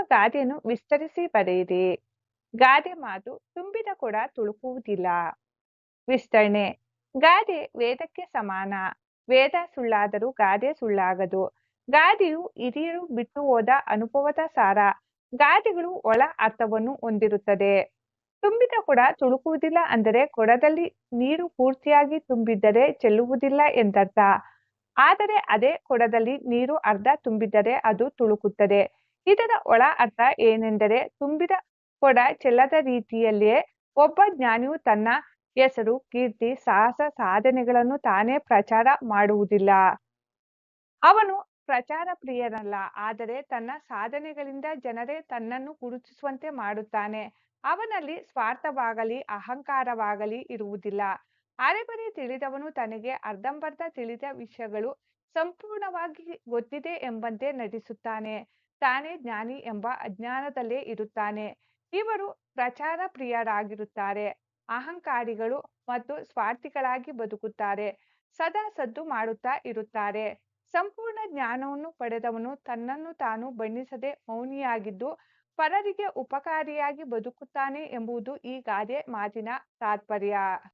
ಗಾದೆಯನ್ನು ವಿಸ್ತರಿಸಿ ಬರೆಯಿರಿ. ಗಾದೆ ಮಾತು ತುಂಬಿದ ಕೊಡ ತುಳುಕುವುದಿಲ್ಲ. ವಿಸ್ತರಣೆ. ಗಾದೆ ವೇದಕ್ಕೆ ಸಮಾನ. ವೇದ ಸುಳ್ಳಾದರೂ ಗಾದೆ ಸುಳ್ಳಾಗದು. ಗಾದೆಯು ಹಿರಿಯರು ಬಿಟ್ಟು ಹೋದ ಅನುಭವದ ಸಾರ. ಗಾದೆಗಳು ಒಳ ಅರ್ಥವನ್ನು ಹೊಂದಿರುತ್ತದೆ. ತುಂಬಿದ ಕೊಡ ತುಳುಕುವುದಿಲ್ಲ ಅಂದರೆ ಕೊಡದಲ್ಲಿ ನೀರು ಪೂರ್ತಿಯಾಗಿ ತುಂಬಿದ್ದರೆ ಚೆಲ್ಲುವುದಿಲ್ಲ ಎಂದರ್ಥ. ಆದರೆ ಅದೇ ಕೊಡದಲ್ಲಿ ನೀರು ಅರ್ಧ ತುಂಬಿದ್ದರೆ ಅದು ತುಳುಕುತ್ತದೆ. ಇದರ ಒಳ ಅರ್ಥ ಏನೆಂದರೆ ತುಂಬಿದ ಕೊಡ ಚೆಲ್ಲದ ರೀತಿಯಲ್ಲಿಯೇ ಒಬ್ಬ ಜ್ಞಾನಿಯು ತನ್ನ ಹೆಸರು, ಕೀರ್ತಿ, ಸಾಹಸ, ಸಾಧನೆಗಳನ್ನು ತಾನೇ ಪ್ರಚಾರ ಮಾಡುವುದಿಲ್ಲ. ಅವನು ಪ್ರಚಾರ ಪ್ರಿಯನಲ್ಲ, ಆದರೆ ತನ್ನ ಸಾಧನೆಗಳಿಂದ ಜನರೇ ತನ್ನನ್ನು ಗುರುತಿಸುವಂತೆ ಮಾಡುತ್ತಾನೆ. ಅವನಲ್ಲಿ ಸ್ವಾರ್ಥವಾಗಲಿ ಅಹಂಕಾರವಾಗಲಿ ಇರುವುದಿಲ್ಲ. ಅರೆಬರೆ ತಿಳಿದವನು ತನಗೆ ಅರ್ಧಂಬರ್ಧ ತಿಳಿದ ವಿಷಯಗಳು ಸಂಪೂರ್ಣವಾಗಿ ಗೊತ್ತಿದೆ ಎಂಬಂತೆ ನಟಿಸುತ್ತಾನೆ. ತಾನೇ ಜ್ಞಾನಿ ಎಂಬ ಅಜ್ಞಾನದಲ್ಲೇ ಇರುತ್ತಾನೆ. ಇವರು ಪ್ರಚಾರ ಪ್ರಿಯರಾಗಿರುತ್ತಾರೆ. ಅಹಂಕಾರಿಗಳು ಮತ್ತು ಸ್ವಾರ್ಥಿಗಳಾಗಿ ಬದುಕುತ್ತಾರೆ. ಸದಾ ಸದ್ದು ಮಾಡುತ್ತಾ ಇರುತ್ತಾರೆ. ಸಂಪೂರ್ಣ ಜ್ಞಾನವನ್ನು ಪಡೆದವನು ತನ್ನನ್ನು ತಾನು ಬಣ್ಣಿಸದೆ ಮೌನಿಯಾಗಿದ್ದು ಪರರಿಗೆ ಉಪಕಾರಿಯಾಗಿ ಬದುಕುತ್ತಾನೆ ಎಂಬುದು ಈ ಗಾದೆ ಮಾತಿನ ತಾತ್ಪರ್ಯ.